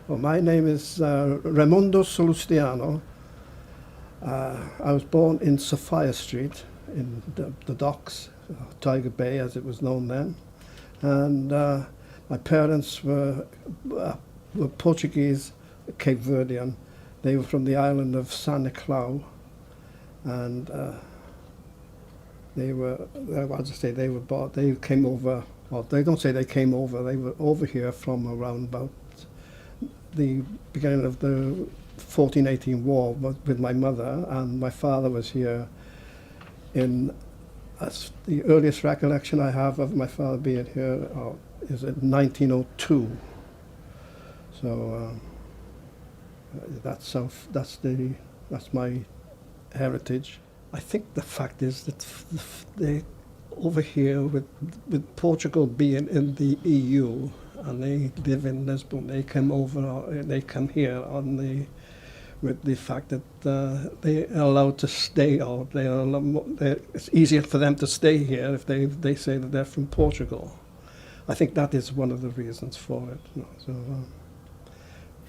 Well, my name is Remundo Salustiano. I was born in Sophia Street in the docks, Tiger Bay as it was known then. And my parents were Portuguese, Cape Verdean. They were from the island of San Nicolau. And they were, as I say, they came over, well, they don't say they came over, they were over here from around about the beginning of the 1418 war with my mother, and my father was here in, as the earliest recollection I have of my father being here is in 1902. So that's my heritage. I think the fact is that they over here with Portugal being in the EU and they live in Lisbon, they come over, they come here with the fact that they are allowed to stay, or it's easier for them to stay here if they say that they're from Portugal. I think that is one of the reasons for it. You know, so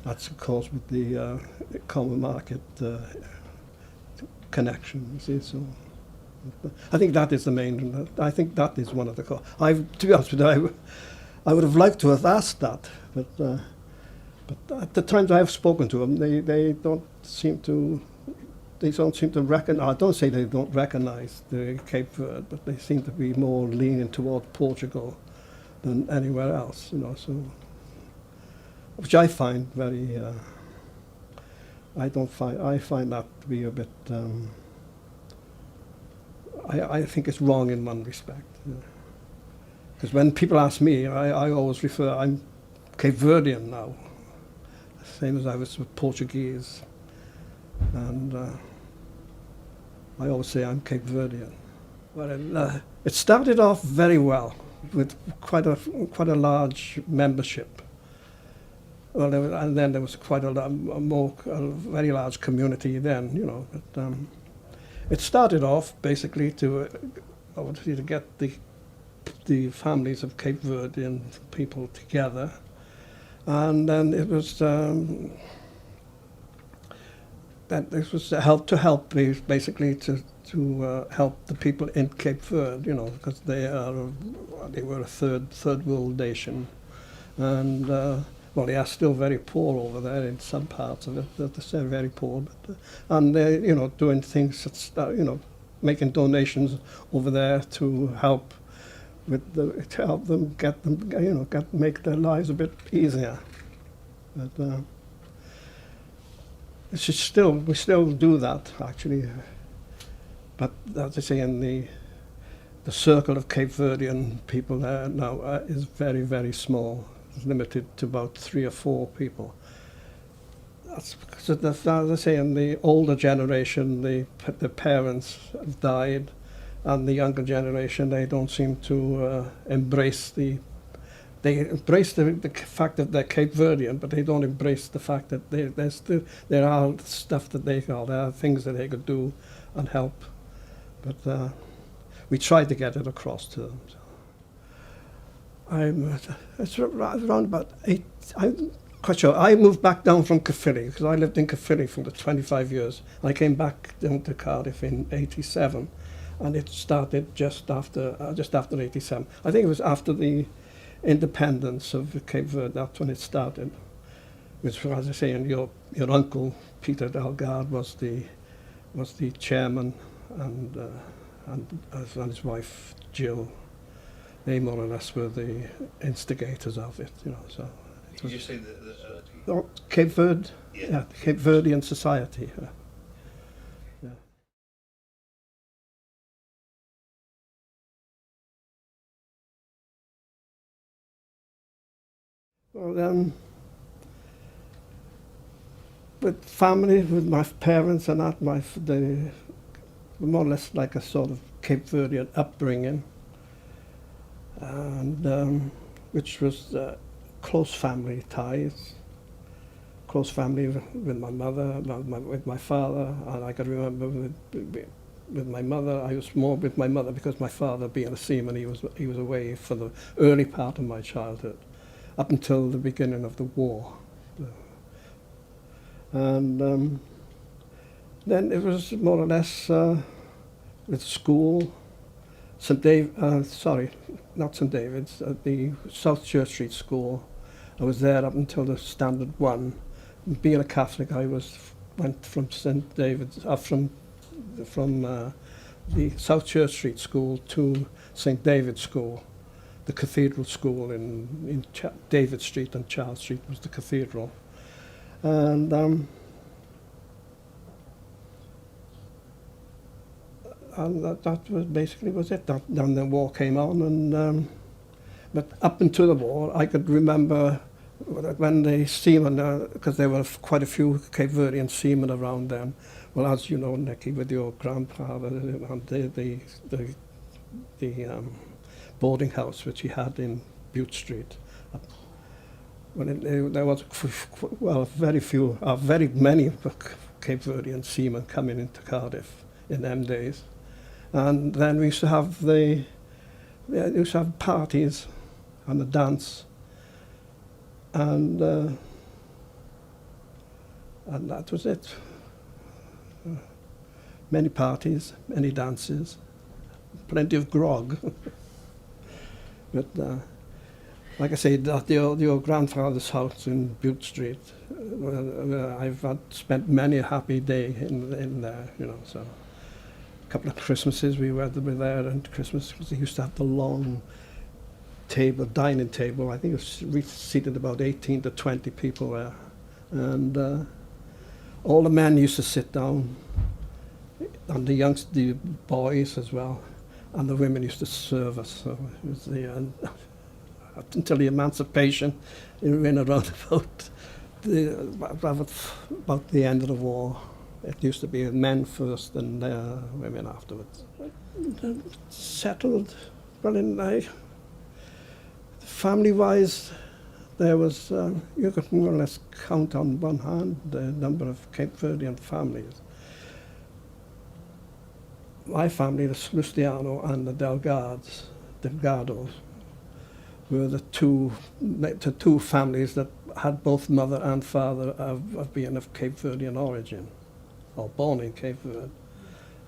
that's of course with the common market connection. You see, so I think that is the main. I think that is one of the. To be honest with you, I would have liked to have asked that, but at the times I have spoken to them, they don't seem to recognize. I don't say they don't recognize the Cape Verde, but they seem to be more leaning toward Portugal than anywhere else. You know, so which I find very. I find that to be a bit. I think it's wrong in one respect. Because when people ask me, I always refer, I'm Cape Verdean now, same as I was with Portuguese. And I always say I'm Cape Verdean. Well, it started off very well with quite a large membership. Well, and then there was quite a very large community then, you know. But, it started off basically to get the families of Cape Verdean people together, and then it was that this was to help basically to help the people in Cape Verde, you know, because they were a third world nation, and well, they are still very poor over there in some parts of it. They're still very poor, but and they're, you know, doing things you know, making donations over there to help them make their lives a bit easier. But we still do that actually. But as I say, in the circle of Cape Verdean people there now is very, very small. It's limited to about 3 or 4 people. That's because, as I say, in the older generation, the parents have died, and the younger generation, they don't seem to embrace the fact that they're Cape Verdean, but they don't embrace the fact that there are stuff that there are things that they could do and help. But we tried to get it across to them. It's around about 8. I'm quite sure. I moved back down from Caerphilly because I lived in Caerphilly for the 25 years. I came back down to Cardiff in '87, and it started just after '87. I think it was after the independence of Cape Verde. That's when it started. Which, as I say, and your uncle Peter Delgado was the chairman, and his wife Jill. They more or less were the instigators of it, you know. So. Did you say Cape Verde? Yeah, the Cape Verdean Society. Yeah. Well, with family, with my parents and that, they were more or less like a sort of Cape Verdean upbringing. And which was close family ties, close family with my mother, with my father, and I can remember with my mother. I was more with my mother because my father, being a seaman, he was away for the early part of my childhood, up until the beginning of the war. And then it was more or less with school, sorry, not St David's, the South Church Street School. I was there up until the Standard 1. Being a Catholic, went from St David's, from the South Church Street School to St David's School, the cathedral school in David Street, and Charles Street was the cathedral. And that was basically was it. Then the war came on, and but up until the war, I could remember when the seamen, because there were quite a few Cape Verdean seamen around then. Well, as you know, Nicky, with your grandfather and the boarding house which he had in Bute Street. There was very many Cape Verdean seamen coming into Cardiff in them days. And then we used to have parties and a dance, and that was it. Many parties, many dances, plenty of grog. But like I said, at your grandfather's house in Bute Street, I've spent many a happy day in there, you know. So a couple of Christmases we were there, and Christmas they used to have the long dining table. I think we seated about 18 to 20 people there, and all the men used to sit down, and the boys as well, and the women used to serve us. So it was until the emancipation, in around about the end of the war. It used to be men first and women afterwards. Settled, well, family-wise, there was, you could more or less count on one hand the number of Cape Verdean families. My family, the Salustiano and the Delgados, were the two families that had both mother and father of being of Cape Verdean origin, or born in Cape Verde,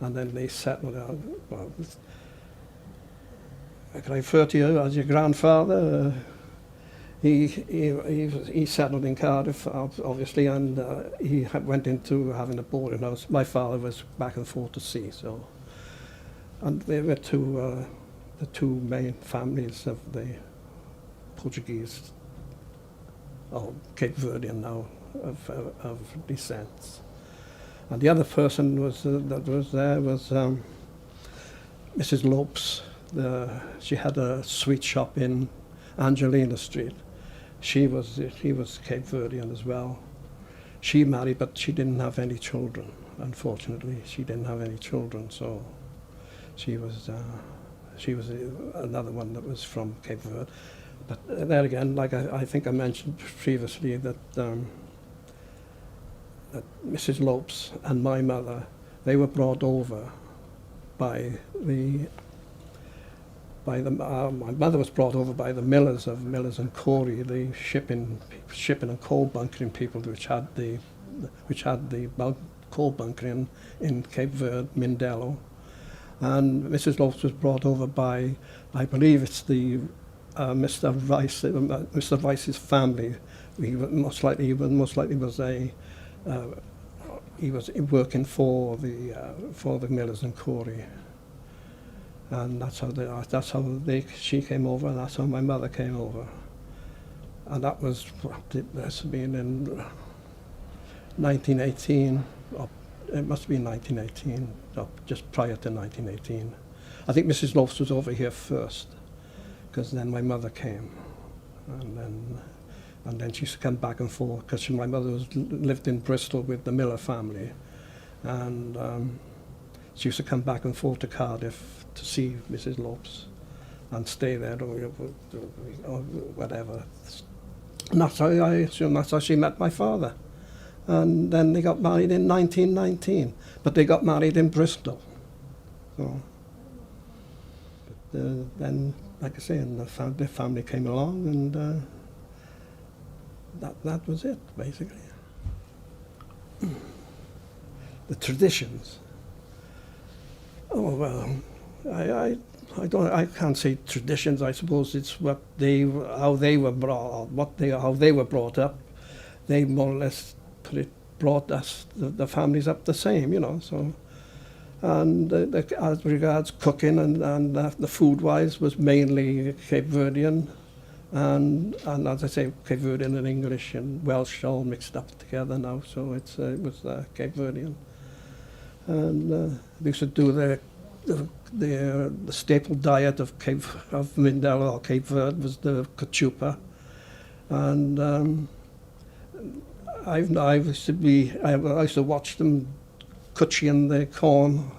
and then they settled out. Well, I can refer to you as your grandfather. He settled in Cardiff, obviously, and he went into having a boarding house. My father was back and forth to sea, so. And they were the two main families of the Portuguese, or Cape Verdean now, of descent. And the other person that was there was Mrs. Lopes. She had a sweet shop in Angelina Street. He was Cape Verdean as well. She married, but she didn't have any children. Unfortunately, she didn't have any children, so she was another one that was from Cape Verde. But there again, like I think I mentioned previously, that Mrs. Lopes and my mother, they were brought over by my mother was brought over by the Millers and Corey, the shipping and coal bunkering people which had the coal bunkering in Cape Verde, Mindelo. And Mrs. Lopes was brought over by, I believe it's the Mr. Rice's family. He most likely was he was working for the Millers and Corey. And that's how she came over, and that's how my mother came over. And that was, it must have been in 1918, or it must have been 1918, or just prior to 1918. I think Mrs. Lopes was over here first, because then my mother came. And then she used to come back and forth, because my mother lived in Bristol with the Miller family. And she used to come back and forth to Cardiff to see Mrs. Lopes and stay there or whatever. And that's how I assume that's how she met my father. And then they got married in 1919, but they got married in Bristol. So, but, then, like I say, and the family came along, and that was it, basically. the traditions. Oh well, I can't say traditions. I suppose it's how they were brought up. They more or less brought us the families up the same, So, and as regards cooking and the food wise was mainly Cape Verdean, and as I say, Cape Verdean and English and Welsh all mixed up together now. So it was Cape Verdean, and they used to do the staple diet of Mindelo or Cape Verde was the cachupa, and I used to watch them cutching the corn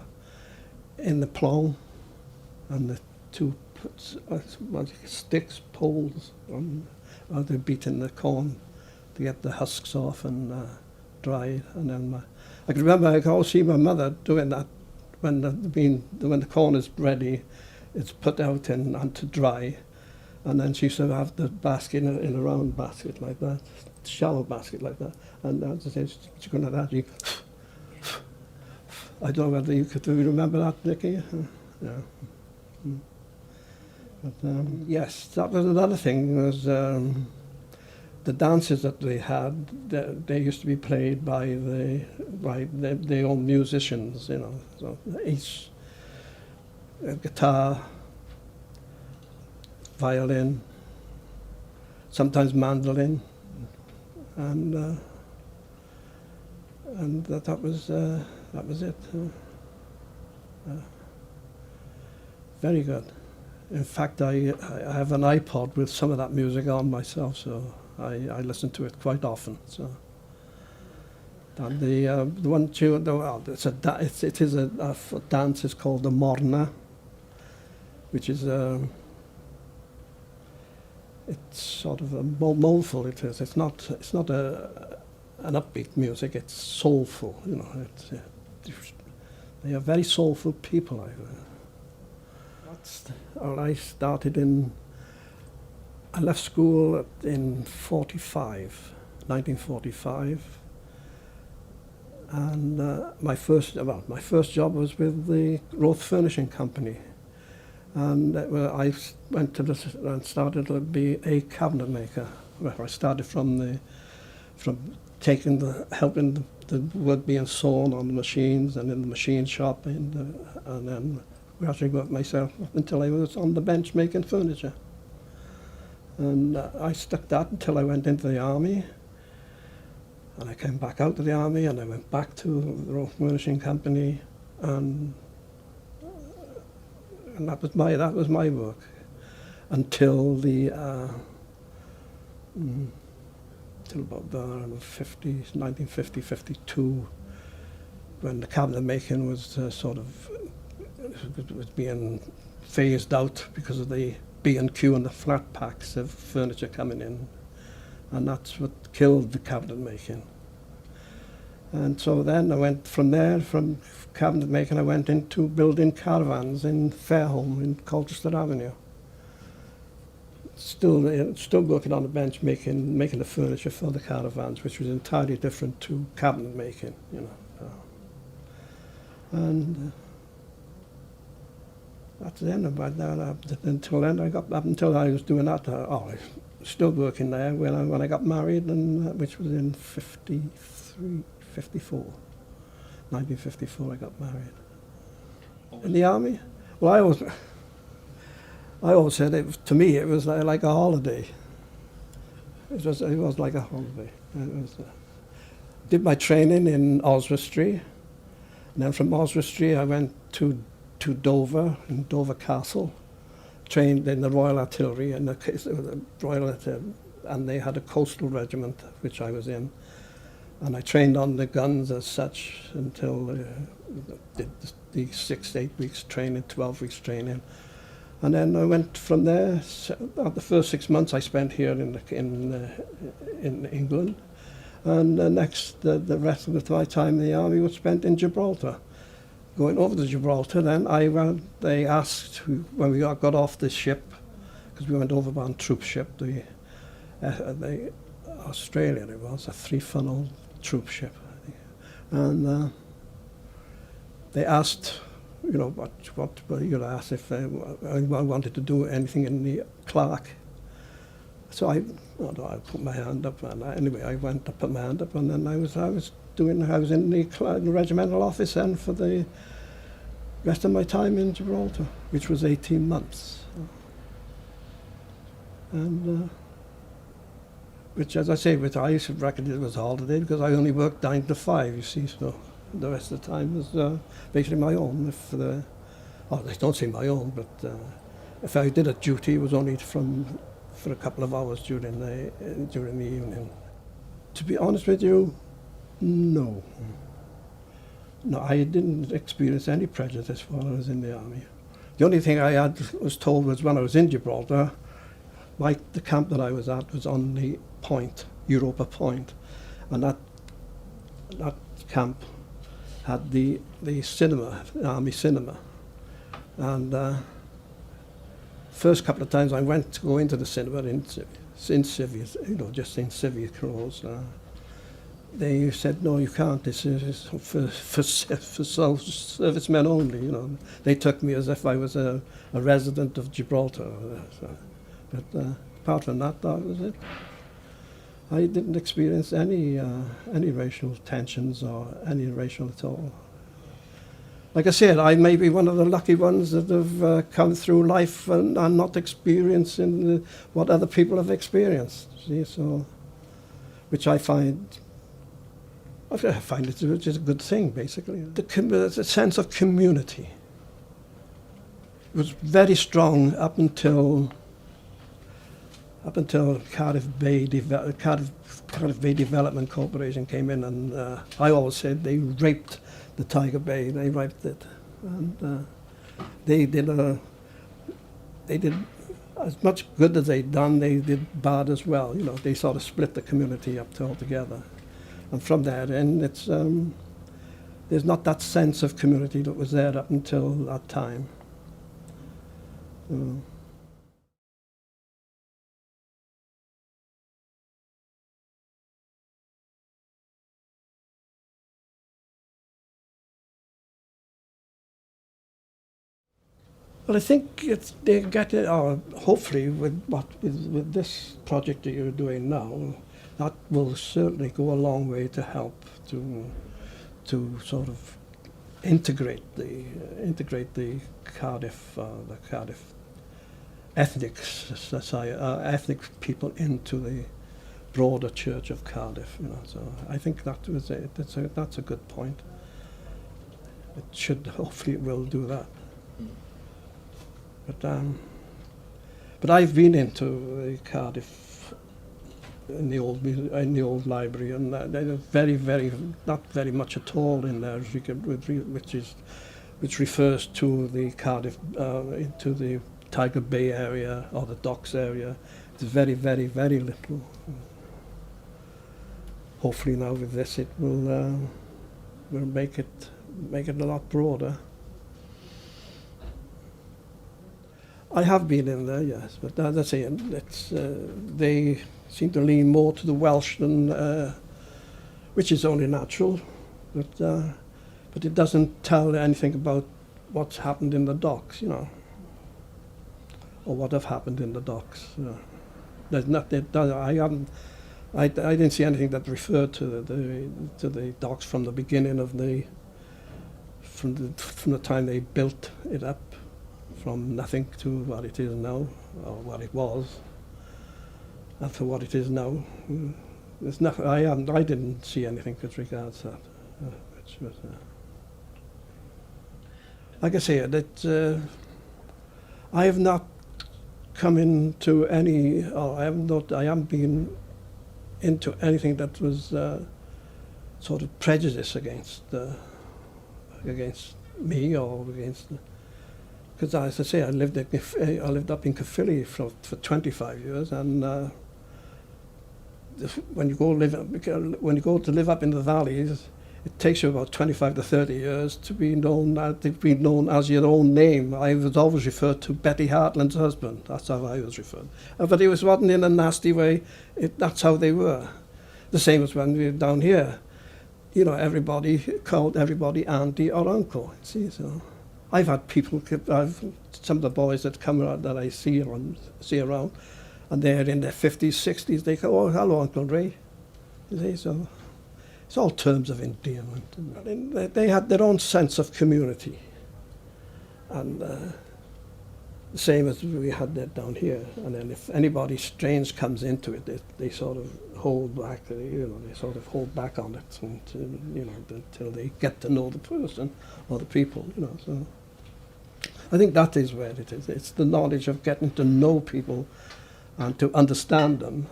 in the plough, and the two sticks, poles, while they're beating the corn to get the husks off and dry it. And then I can remember I could always see my mother doing that when the corn is ready, it's put out and to dry, and then she used to have the basket in a round basket like that, shallow basket like that, and as I say, she's going to that. I don't know whether you remember that, Nicky. Yeah. But yes, that was another thing. Was the dances that they had? They used to be played by their own musicians, So each guitar, violin, sometimes mandolin, and that was it. Very good. In fact, I have an iPod with some of that music on myself, so I listen to it quite often. So, and the one tune, it is a dance is called the Morna, which is it's sort of a mournful. It is. It's not an upbeat music. It's soulful. They are very soulful people. I started I left school in 1945, and my first job was with the Roth Furnishing Company, and I went and started to be a cabinet maker. I started from helping the wood being sawn on the machines and in the machine shop, and then gradually worked myself up until I was on the bench making furniture. And I stuck that until I went into the army, and I came back out of the army, and I went back to the Roth Furnishing Company, and that was my work until till about the 1950, 52, when the cabinet making was was being phased out because of the B&Q and the flat packs of furniture coming in, and that's what killed the cabinet making. And so then I went from cabinet making, I went into building caravans in Fairholme in Colchester Avenue. Still working on the bench making the furniture for the caravans, which was entirely different to cabinet making, And that's the end about that. Until I was doing that, I was still working there when I got married, and which was in 1954 I got married. In the army? Well, I always said to me it was like a holiday. It was like a holiday. Did my training in Oswestry, and then from Oswestry I went to Dover, in Dover Castle, trained in the Royal Artillery, and and they had a coastal regiment, which I was in, and I trained on the guns as such until did the 6 to 8 weeks training, 12 weeks training, and then I went from there. The first 6 months I spent here in England, and the rest of my time in the army was spent in Gibraltar. Going over to Gibraltar, then they asked when we got off the ship, because we went over on troop ship, the Australian it was, a 3-funnel troop ship. and they asked, asked if I wanted to do anything in the clerk. So I put my hand up, and anyway, I went to put my hand up, and then I was in the regimental office then for the rest of my time in Gibraltar, which was 18 months. And which, as I say, I used to reckon it was a holiday because I only worked 9 to 5, you see, so the rest of the time was basically my own. I don't say my own, but if I did a duty, it was only for a couple of hours during the evening. To be honest with you, no. No, I didn't experience any prejudice while I was in the army. The only thing I was told was when I was in Gibraltar, the camp that I was at was on the point, Europa Point, and that camp had the cinema, the army cinema, and first couple of times I went to go into the cinema in civvies, just in civvy clothes. They said, no, you can't. This is for servicemen only. They took me as if I was a resident of Gibraltar. But apart from that was it. I didn't experience any racial tensions or any racial at all. Like I said, I may be one of the lucky ones that have come through life and are not experiencing what other people have experienced. See, so which I find it is a good thing, basically. The sense of community was very strong up until Cardiff Bay Development Corporation came in, and I always said they raped the Tiger Bay. They raped it, and they did as much good as they'd done. They did bad as well. They sort of split the community up altogether. And from there, it's there's not that sense of community that was there up until that time. Well, I think they get it, or hopefully with this project that you're doing now, that will certainly go a long way to help to sort of integrate the Cardiff ethnic society, ethnic people into the broader Church of Cardiff. So I think that was it. That's a good point. It should, hopefully, it will do that. But I've been into the Cardiff in the old library, and there's not very much at all in there, which refers to the Cardiff, into the Tiger Bay area or the docks area. It's very, very, very little. Hopefully now with this it will make it a lot broader. I have been in there, yes, but as I say, they seem to lean more to the Welsh than, which is only natural, but it doesn't tell anything about what's happened in the docks, or what have happened in the docks. There's not. I didn't see anything that referred to the docks from the beginning of from the time they built it up. From nothing to what it is now, or what it was, and to what it is now. There's nothing. I didn't see anything with regards to that. Which was, like I say, that I have not come into any, or I haven't been into anything that was sort of prejudice against me or against. Because as I say, I lived up in Caerphilly for 25 years, and when you go to live up in the valleys, it takes you about 25 to 30 years to be known as your own name. I was always referred to Betty Hartland's husband. That's how I was referred. But it wasn't in a nasty way. That's how they were. The same as when we were down here. you know, everybody called everybody auntie or uncle. See, so I've had people, some of the boys that come around that I see around, and they're in their 50s, 60s. They go, "Oh, hello, Uncle Ray." You see, so it's all terms of endearment. And they had their own sense of community, and the same as we had that down here. And then if anybody strange comes into it, they sort of hold back. They sort of hold back on it until they get to know the person or the people. So I think that is where it is. It's the knowledge of getting to know people and to understand them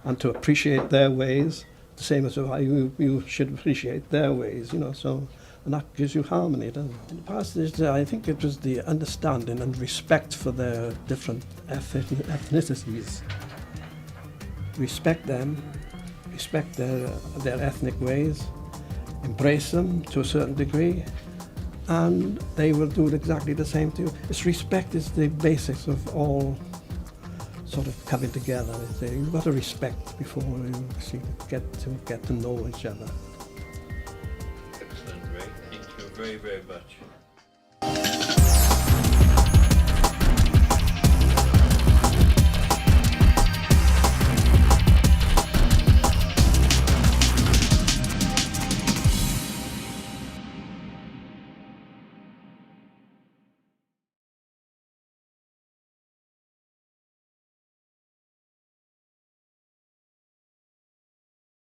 and to appreciate their ways, the same as how you should appreciate their ways. So. And that gives you harmony, doesn't it? In the past, I think it was the understanding and respect for their different ethnicities. Respect them, respect their ethnic ways, embrace them to a certain degree, and they will do exactly the same to you. Respect is the basics of all sort of coming together. You've got to respect before you actually get to know each other. Excellent, Ray. Thank you very, very much.